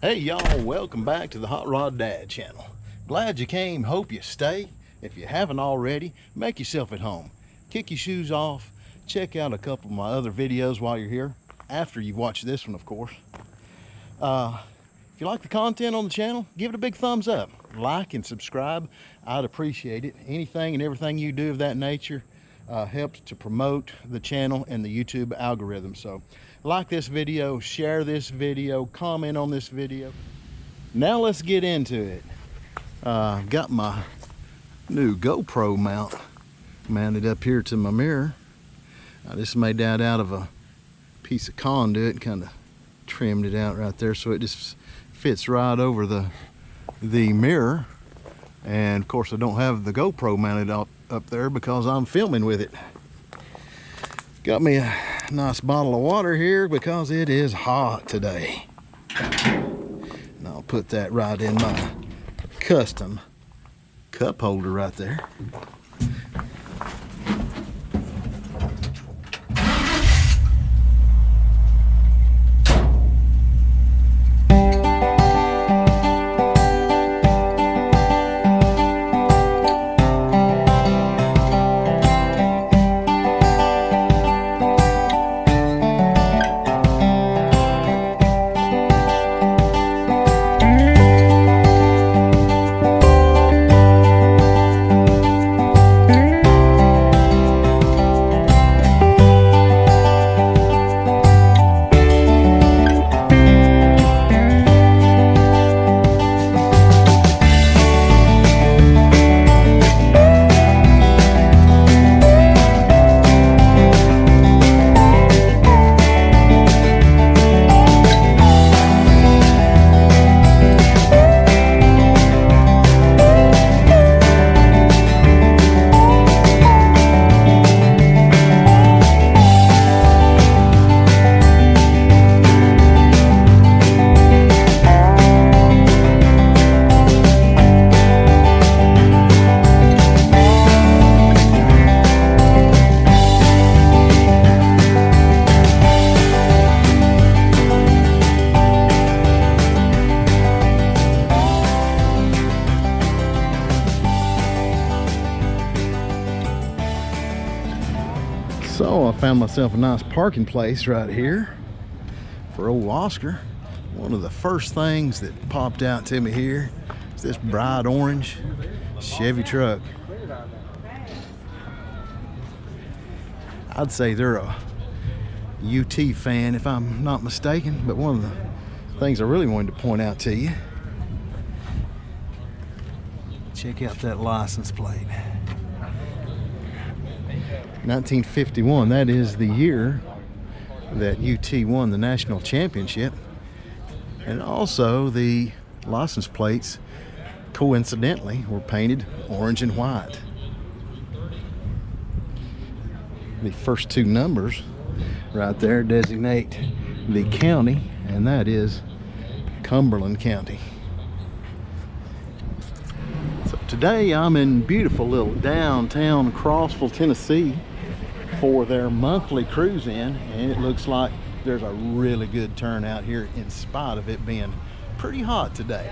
Hey y'all, welcome back to the Hot Rod Dad channel. Glad you came, hope you stay. If you haven't already, make yourself at home. Kick your shoes off, check out a couple of my other videos while you're here, after you watch this one of course. If you like the content on the channel, give it a big thumbs up. Like and subscribe, I'd appreciate it. Anything and everything you do of that nature helps to promote the channel and the YouTube algorithm. So like this video, share this video, comment on this video. Now let's get into it. I've got my new GoPro mount mounted up here to my mirror. This is made out of a piece of conduit, kind of trimmed it out right there so it just fits right over the mirror. And of course I don't have the GoPro mounted up there because I'm filming with it. Got me a nice bottle of water here because it is hot today. And I'll put that right in my custom cup holder right there. So I found myself a nice parking place right here for old Oscar. One of the first things that popped out to me here is this bright orange Chevy truck. I'd say they're a UT fan if I'm not mistaken, but one of the things I really wanted to point out to you, check out that license plate. 1951, that is the year that UT won the national championship. And also the license plates coincidentally were painted orange and white. The first two numbers right there designate the county, and that is Cumberland County. So today I'm in beautiful little downtown Crossville, Tennessee for their monthly cruise in, and it looks like there's a really good turnout here in spite of it being pretty hot today.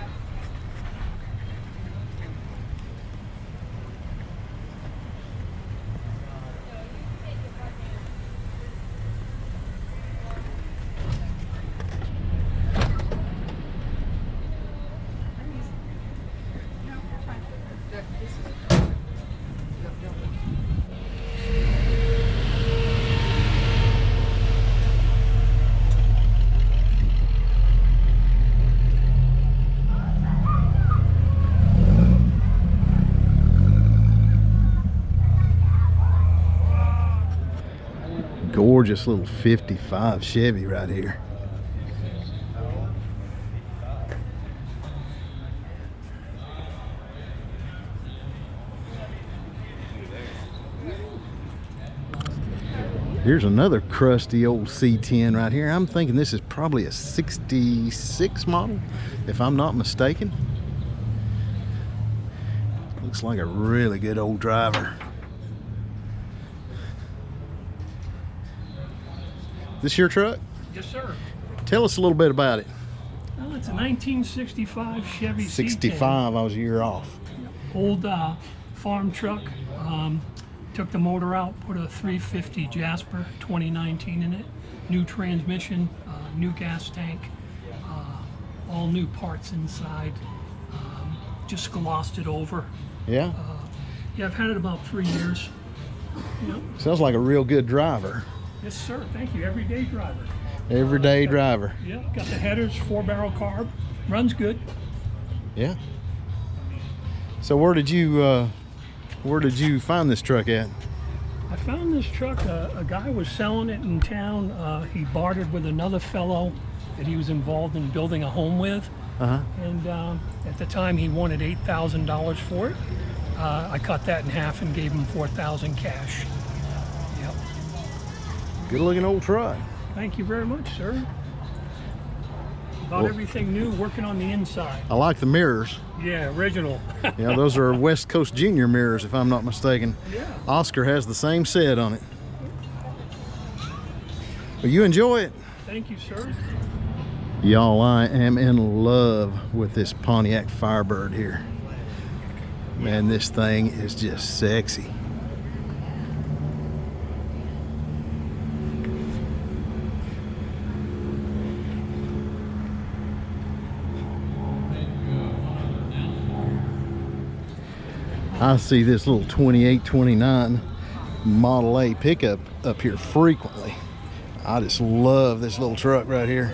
Gorgeous little 55 Chevy right here. Here's another crusty old C10 right here. I'm thinking this is probably a 66 model, if I'm not mistaken. Looks like a really good old driver. This your truck? Yes, sir. Tell us a little bit about it. Well, it's a 1965 Chevy C10. 65, I was a year off. Old farm truck. Took the motor out, put a 350 Jasper 2019 in it. New transmission, new gas tank, all new parts inside. Just glossed it over. Yeah? Yeah, I've had it about 3 years. Yep. Sounds like a real good driver. Yes, sir. Thank you. Everyday driver. Everyday driver. Yeah, got the headers, 4-barrel carb. Runs good. Yeah. So where did you find this truck at? I found this truck. A guy was selling it in town. He bartered with another fellow that he was involved in building a home with. And at the time he wanted $8,000 for it. I cut that in half and gave him $4,000 cash. Yep. Good looking old truck. Thank you very much, sir. About everything new, working on the inside. I like the mirrors. Yeah, original. Yeah, those are West Coast Junior mirrors, if I'm not mistaken. Yeah. Oscar has the same set on it. Well, you enjoy it. Thank you, sir. Y'all, I am in love with this Pontiac Firebird here. Man, this thing is just sexy. I see this little 28, 29 Model A pickup up here frequently. I just love this little truck right here.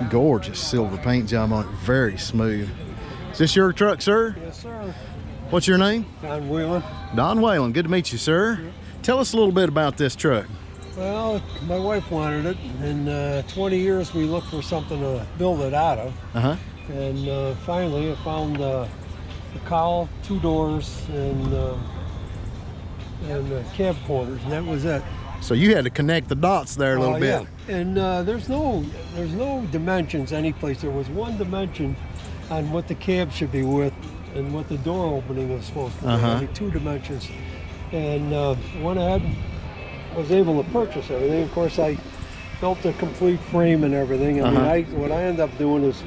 Gorgeous silver paint job on it, very smooth. Is this your truck, sir? Yes, sir. What's your name? Don Whelan. Don Whalen, good to meet you, sir. Tell us a little bit about this truck. Well, my wife wanted it. In 20 years, we looked for something to build it out of. And finally, I found the cowl, 2 doors, and cab quarters, and that was it. So you had to connect the dots there a little bit. Yeah. And there's no dimensions anyplace. There was one dimension on what the cab should be with and what the door opening was supposed to be. Only 2 dimensions. And went ahead and was able to purchase everything. Of course, I built a complete frame and everything. I mean, what I ended up doing is,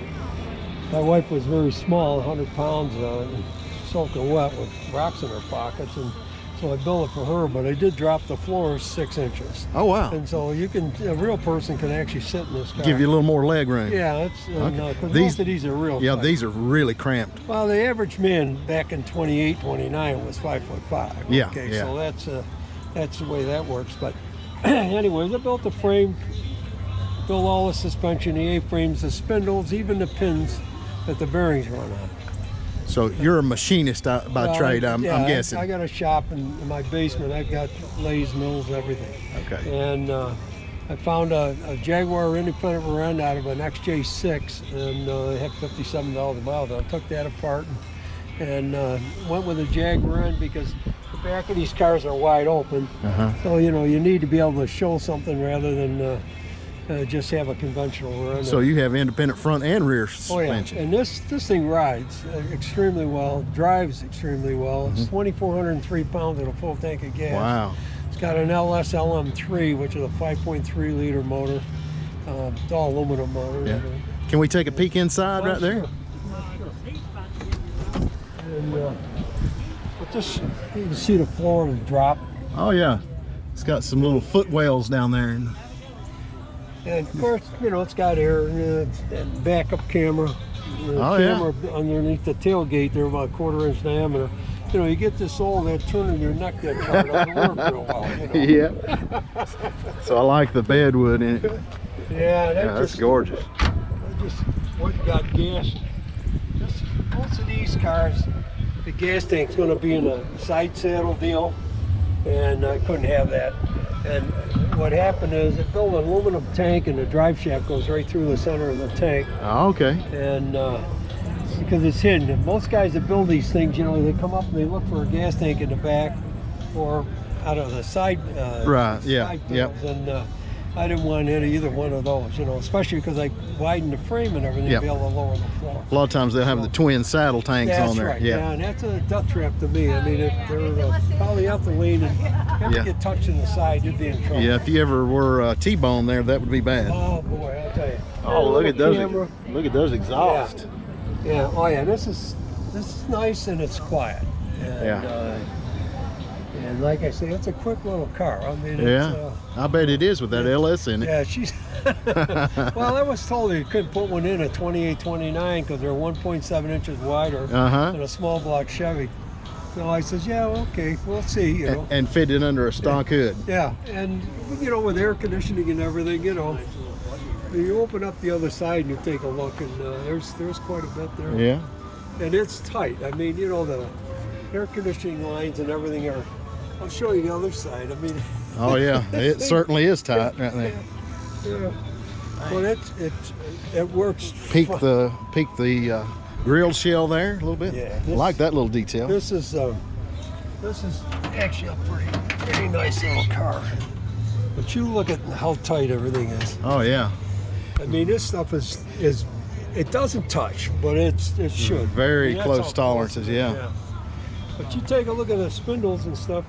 my wife was very small, 100 pounds, soaking wet with rocks in her pockets, and so I built it for her, but I did drop the floor 6 inches. Oh, wow. And so a real person can actually sit in this car. Give you a little more leg room. Yeah, because most of these are real tight. These are really cramped. Well, the average man back in 28, 29 was 5'5". Yeah, Okay, yeah. so that's the way that works. But anyways, I built the frame, built all the suspension, the A-frames, the spindles, even the pins that the bearings run on. So you're a machinist by trade, I'm guessing. I got a shop in my basement. I've got lathes, mills, everything. Okay. And I found a Jaguar independent rear end out of an XJ6, and it had 57,000 miles. I took that apart and went with a Jag rear end because the back of these cars are wide open. So, you need to be able to show something rather than just have a conventional rear end. So you have independent front and rear suspension. Oh, yeah. And this thing rides extremely well, drives extremely well. It's 2,403 pounds and a full tank of gas. Wow. It's got an LS LM3, which is a 5.3 liter motor. It's all aluminum motor. Yeah. Can we take a peek inside right there? Sure. And but this, you can see the floor is dropped. Oh yeah. It's got some little footwells down there. And of course, it's got air and backup camera. Camera underneath the tailgate there, about a 1/4 inch diameter. You get this old, that turning your neck that car doesn't work real well. Yeah. So I like the bedwood in it. Yeah, that's gorgeous. I just went and got gas. Most of these cars, the gas tank's going to be in a side saddle deal, and I couldn't have that. And what happened is it built an aluminum tank, and the drive shaft goes right through the center of the tank. Oh, okay. And because it's hidden. And most guys that build these things, they come up and they look for a gas tank in the back or out of the side. Right. Yeah. Side Yep. bills. And I didn't want either one of those. Especially because I widened the frame and everything to be able to lower the floor. A lot of times they'll have the twin saddle tanks on there. Right. Yeah. Yeah, and that's a death trap to me. I mean, if they're polyethylene and ever get touched in the side, you'd be in trouble. Yeah, if you ever were T-bone there, that would be bad. Oh boy, I'll tell you. Oh, look at those! Camera. Look at those exhausts. Yeah. Oh yeah. This is nice and it's quiet. And, Yeah. And like I say, it's a quick little car. I mean, Yeah, I bet it is with that LS in it. yeah, she's. Well, I was told you couldn't put one in at 2829 because they're 1.7 inches wider than a small block Chevy. So I says, yeah, okay, we'll see. You know. And fit it under a stock hood. Yeah, and you know, with air conditioning and everything, you know, you open up the other side and you take a look, and there's quite a bit there. Yeah. And it's tight. I mean, you know, the air conditioning lines and everything are. I'll show you the other side. I mean. Oh yeah, it certainly is tight right there. Yeah. Well, it works. Peek the grill shell there a little bit. Yeah. I like that little detail. This is actually a pretty nice little car. But you look at how tight everything is. Oh yeah. I mean, this stuff is it doesn't touch, but it should. Very that's close how tolerances, yeah. But you take a look at the spindles and stuff.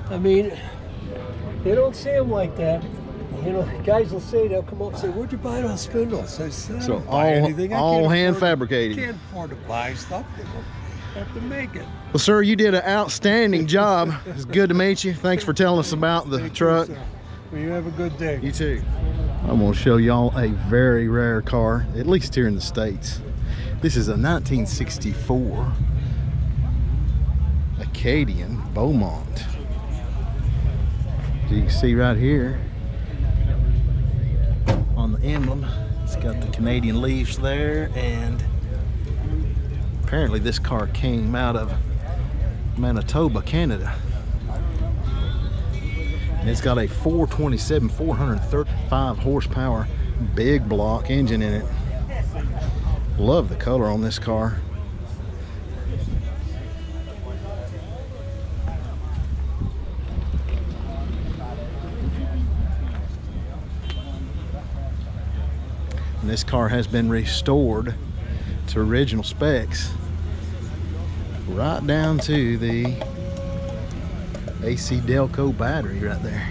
I mean, they don't say them like that. You know, guys will say, they'll come up and say, "Where'd you buy those spindles?" I said, "I don't buy anything. I all can't hand afford fabricated. Can't afford to buy stuff. You have to make it." Well, sir, you did an outstanding job. It's good to meet you. Thanks for telling us about the truck. Well, you have a good day. You too. I'm going to show y'all a very rare car, at least here in the States. This is a 1964 Acadian Beaumont. As you can see right here on the emblem, it's got the Canadian leaves there, and apparently this car came out of Manitoba, Canada. And it's got a 427, 435 horsepower big block engine in it. Love the color on this car. And this car has been restored to original specs, right down to the AC Delco battery right there.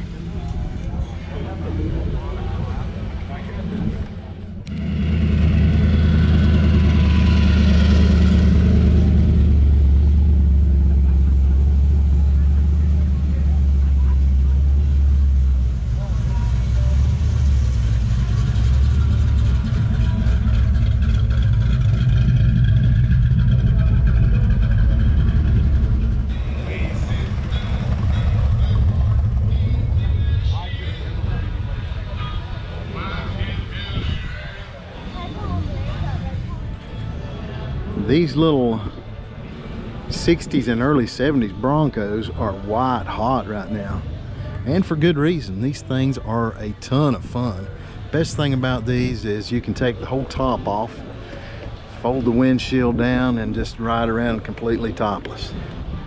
These little 60s and early 70s Broncos are white hot right now, and for good reason. These things are a ton of fun. Best thing about these is you can take the whole top off, fold the windshield down, and just ride around completely topless.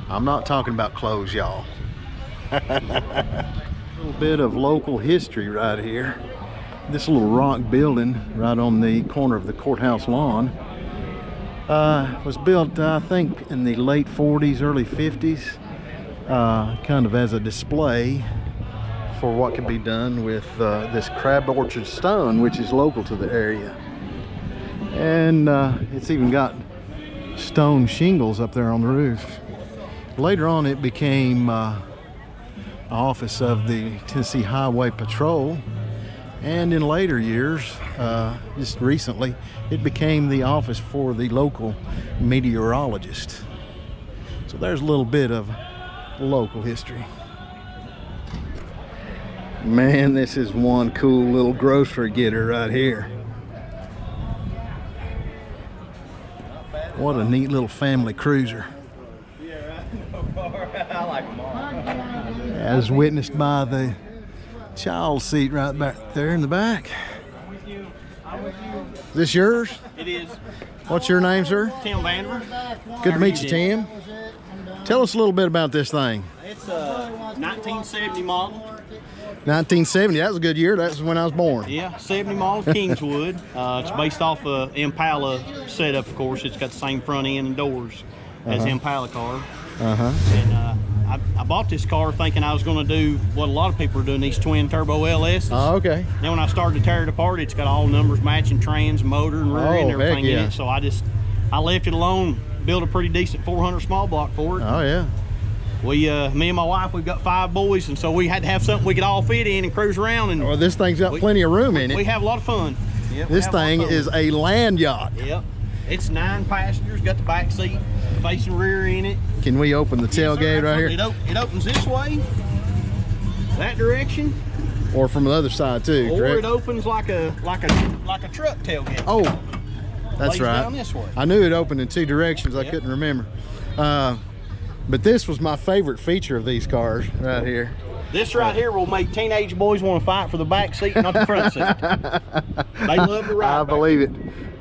I'm not talking about clothes, y'all. A little bit of local history right here. This little rock building right on the corner of the courthouse lawn was built, I think, in the late 40s, early 50s, kind of as a display for what could be done with this crab orchard stone, which is local to the area. And it's even got stone shingles up there on the roof. Later on, it became office of the Tennessee Highway Patrol, and in later years, just recently, it became the office for the local meteorologist. So there's a little bit of local history. Man, this is one cool little grocery getter right here. What a neat little family cruiser. As witnessed by the child seat right back there in the back. Is this yours? It is. What's your name, sir? Tim Vandiver. Good to meet you, Tim. Tell us a little bit about this thing. It's a 1970 model. 1970, that was a good year. That's when I was born. Yeah, 70 model Kingswood. It's based off a Impala setup, of course. It's got the same front end and doors as the Impala car. And I bought this car thinking I was going to do what a lot of people are doing, these twin turbo LSs. Oh, okay. Then when I started to tear it apart, it's got all numbers matching, trans, motor, and rear end, and everything in it. So I left it alone, built a pretty decent 400 small block for it. Oh yeah. Me and my wife, we've got 5 boys, and so we had to have something we could all fit in and cruise around. And well, this thing's got plenty of room in it. We have a lot of fun. Yep, this thing is a land yacht. Yep. It's 9 passengers, got the back seat facing rear in it. Can we open the tailgate right here? It opens this way, that direction. Or from the other side too, or correct? It opens like a truck tailgate. Oh, that's Lays right. down this way. I knew it opened in 2 directions. I couldn't remember. But this was my favorite feature of these cars right here. This right here will make teenage boys want to fight for the back seat, not the front seat. They love to ride. I believe it.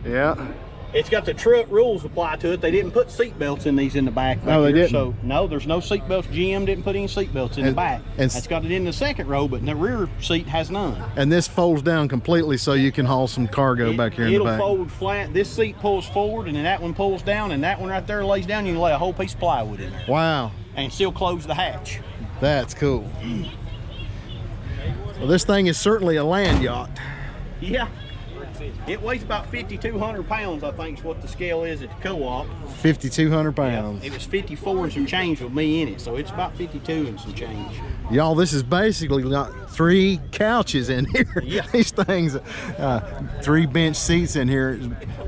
Yeah. It's got the truck rules applied to it. They didn't put seat belts in these in the back. No, they didn't. So no, there's no seat belts. GM didn't put any seat belts in the back. It's got it in the second row, but the rear seat has none. And this folds down completely so you can haul some cargo back here in the back. It'll fold flat. This seat pulls forward, and then that one pulls down, and that one right there lays down. You can lay a whole piece of plywood in there. Wow. And still close the hatch. That's cool. Well, this thing is certainly a land yacht. Yeah. It weighs about 5,200 pounds, I think is what the scale is at the co-op. 5,200 pounds. Yeah, it was 54 and some change with me in it, so it's about 52 and some change. Y'all, this is basically got 3 couches in here. Yeah. These things, 3 bench seats in here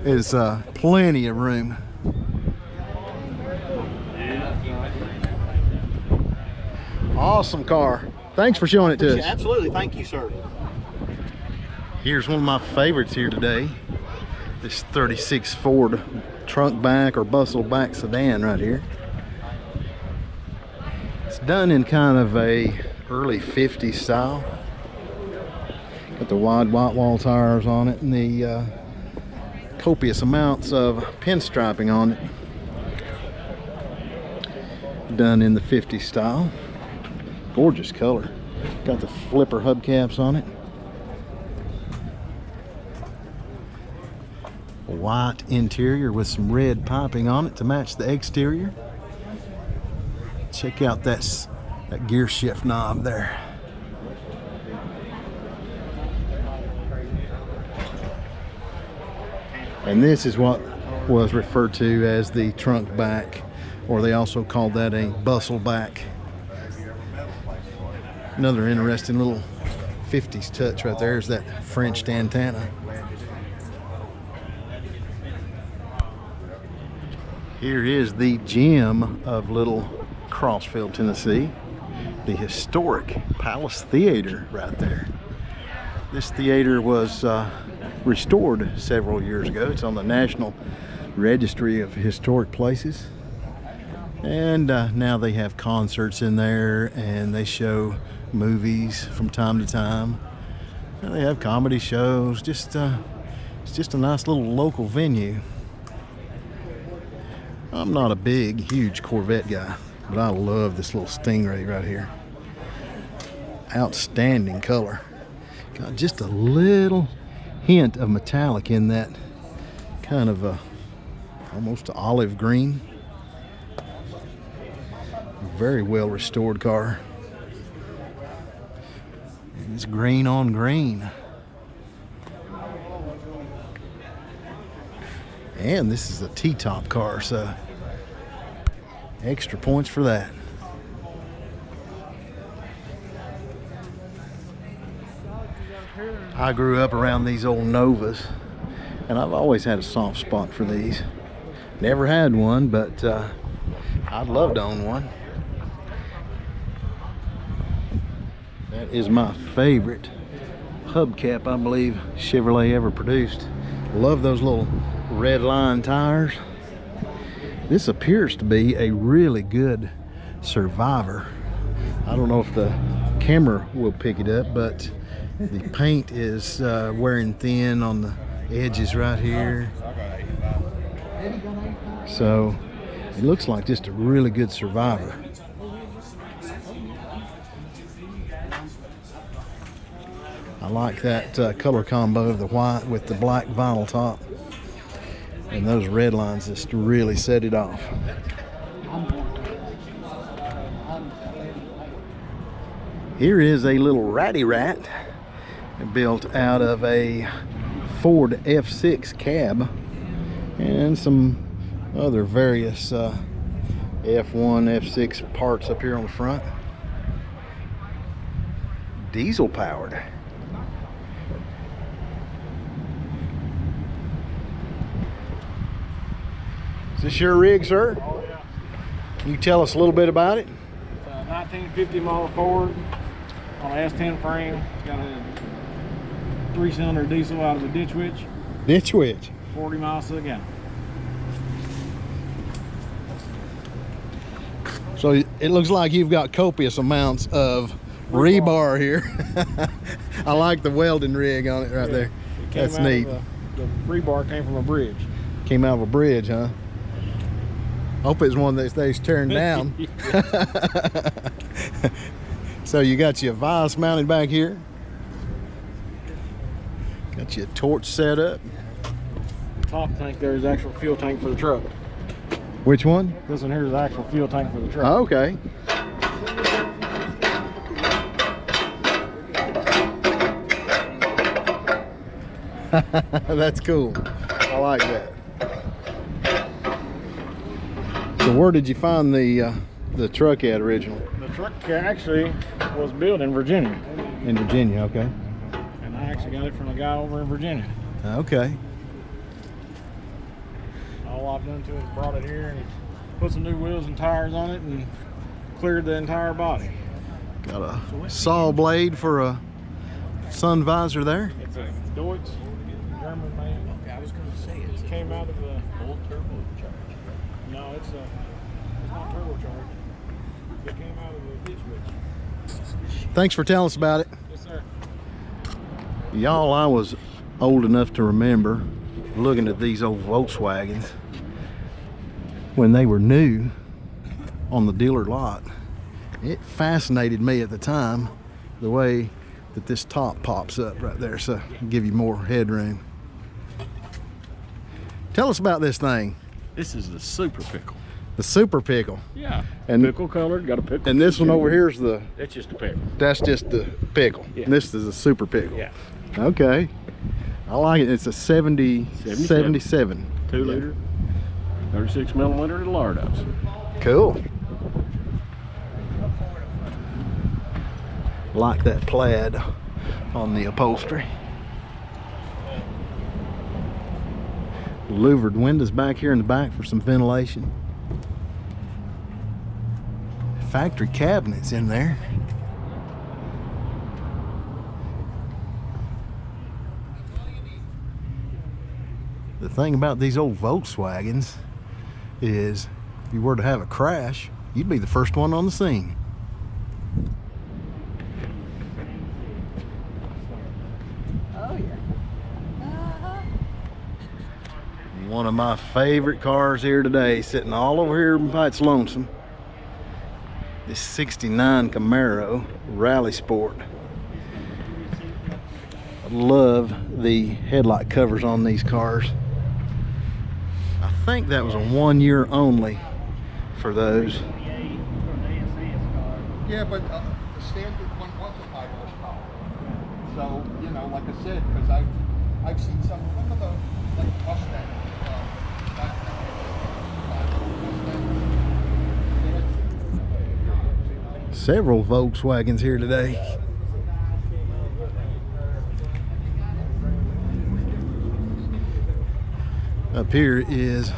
is plenty of room. Awesome car. Thanks for showing it to us. Absolutely, thank you, sir. Here's one of my favorites here today. This 36 Ford trunk back or bustle back sedan right here. It's done in kind of a early 50s style. Got the wide white wall tires on it and the copious amounts of pinstriping on it. Done in the 50s style. Gorgeous color. Got the flipper hubcaps on it. White interior with some red piping on it to match the exterior. Check out that gear shift knob there. And this is what was referred to as the trunk back, or they also called that a bustle back. Another interesting little 50s touch right there is that French antenna. Here is the gem of little Crossville, Tennessee, the historic Palace Theater right there. This theater was restored several years ago. It's on the National Registry of Historic Places. And now they have concerts in there and they show movies from time to time. And they have comedy shows. It's just a nice little local venue. I'm not a big, huge Corvette guy, but I love this little Stingray right here. Outstanding color. Got just a little hint of metallic in that kind of a almost olive green. Very well restored car. And it's green on green. And this is a T-top car, so extra points for that. I grew up around these old Novas, and I've always had a soft spot for these. Never had one, but I'd love to own one. That is my favorite hubcap I believe Chevrolet ever produced. Love those little red line tires. This appears to be a really good Survivor. I don't know if the camera will pick it up, but the paint is wearing thin on the edges right here. So it looks like just a really good Survivor. I like that color combo of the white with the black vinyl top. And those red lines just really set it off. Here is a little ratty rat built out of a Ford F6 cab and some other various F1, F6 parts up here on the front. Diesel powered. Is this your rig, sir? Oh, yeah. Can you tell us a little bit about it? It's a 1950 model Ford on an S10 frame. It's got a 3-cylinder diesel out of a ditch witch. Ditch witch. 40 miles to the gallon. So it looks like you've got copious amounts of rebar here. I like the welding rig on it right there. That's neat. The rebar came from a bridge. Came out of a bridge, huh? Hope it's one that stays turned down. So you got your vise mounted back here. Got your torch set up. The top tank there is the actual fuel tank for the truck. Which one? This one here is the actual fuel tank for the truck. Oh, okay. That's cool. I like that. So where did you find the truck at originally? The truck actually was built in Virginia. In Virginia, okay. And I actually got it from a guy over in Virginia. Okay. All I've done to it is brought it here and put some new wheels and tires on it and cleared the entire body. Got a saw blade for a sun visor there. It's a Deutsch German made. I was going to say it Came out of the full turbocharged. no, it's not turbocharged. It came out of the ditch witch. Thanks for telling us about it. Yes, sir. Y'all, I was old enough to remember looking at these old Volkswagens when they were new on the dealer lot. It fascinated me at the time the way that this top pops up right there, so give you more headroom. Tell us about this thing. This is the Super Pickle. The Super Pickle. Yeah. And Pickle colored, got a pickle. and this one over here is the, That's just a pickle. that's just the pickle. Yeah. And this is a Super Pickle. Yeah. Okay. I like it. It's a 77. 2 liter, 36 milliliter Lardos. Cool. Like that plaid on the upholstery. Louvered windows back here in the back for some ventilation. Factory cabinets in there. The thing about these old Volkswagens is if you were to have a crash, you'd be the first one on the scene. Oh yeah. One of my favorite cars here today, sitting all over here by its lonesome. This 69 Camaro Rally Sport. I love the headlight covers on these cars. I think that was a 1 year only for those. Yeah, but the standard one was a high horsepower. So, you know, like I said, because I've seen some, remember the, like, Mustang, Several Volkswagens here today. Up here is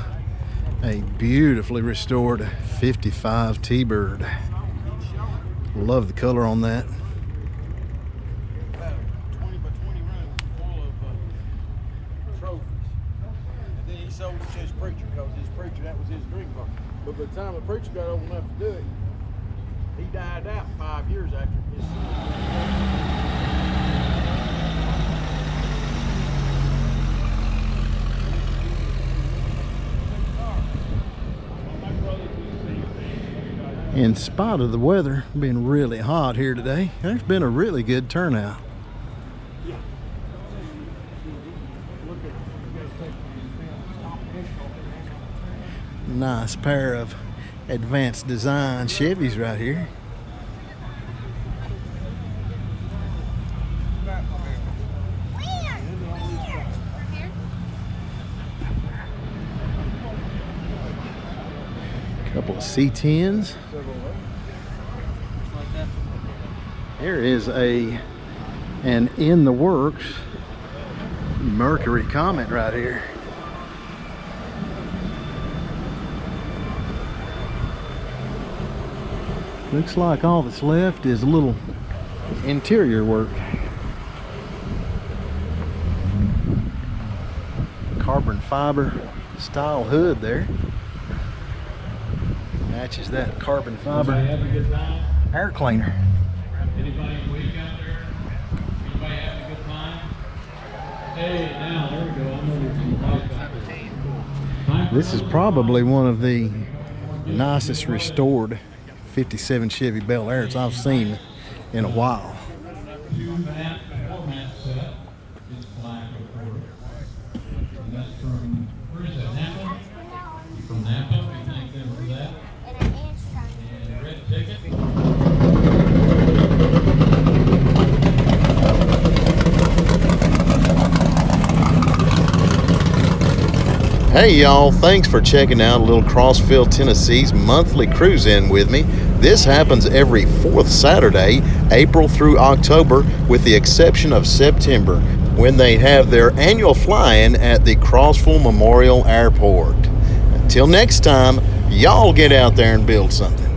a beautifully restored 55 T-Bird. Love the color on that. 20 by 20 room full of trophies. And then he sold it to his preacher because his preacher, that was his dream car. But by the time the preacher got old enough to do it, he died out 5 years after his In spite of the weather being really hot here today, there's been a really good turnout. Nice pair of advanced design Chevys right here. Couple of C10s. Here is an in the works Mercury Comet right here. Looks like all that's left is a little interior work. Carbon fiber style hood there. Matches that carbon fiber air cleaner. Anybody awake out there? Anybody having a good time? Hey, now, there we go. I'm over to This is probably one of the nicest restored 57 Chevy Bel Airs I've seen in a while. two mat, four mat set. It's black before. And that's from, where is that, Napa? From Napa, we thank them for that. And a red ticket. Hey y'all, thanks for checking out a little Crossville, Tennessee's monthly cruise in with me. This happens every fourth Saturday, April through October, with the exception of September, when they have their annual fly-in at the Crossville Memorial Airport. Until next time, y'all get out there and build something.